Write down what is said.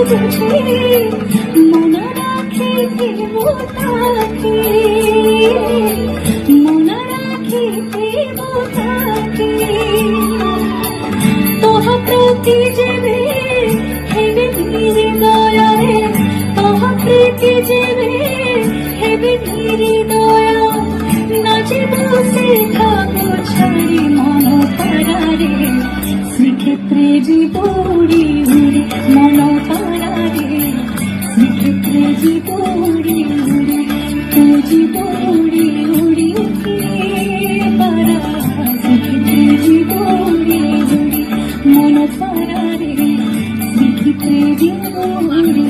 বুঝে মন রাখিব তাকে, মন রাখিব তাকে। তোহা প্রতি যেবে হেবে হৃদয়ে, তোহা প্রতি যেবে হেবে হৃদয়, নাচিব শেখাবো ছাড়ি মন পারারে, শ্রীক্ষেত্রে জীব উড়ি উড়ি মন পারারে, শ্রীক্ষেত্রে জীব উড়ি উড়ি, তো জীব উড়ি উড়ি পারা, শ্রীক্ষেত্রে জীব উড়ি উড়ি মন পারারে, শ্রীক্ষেত্রে জীব উড়ি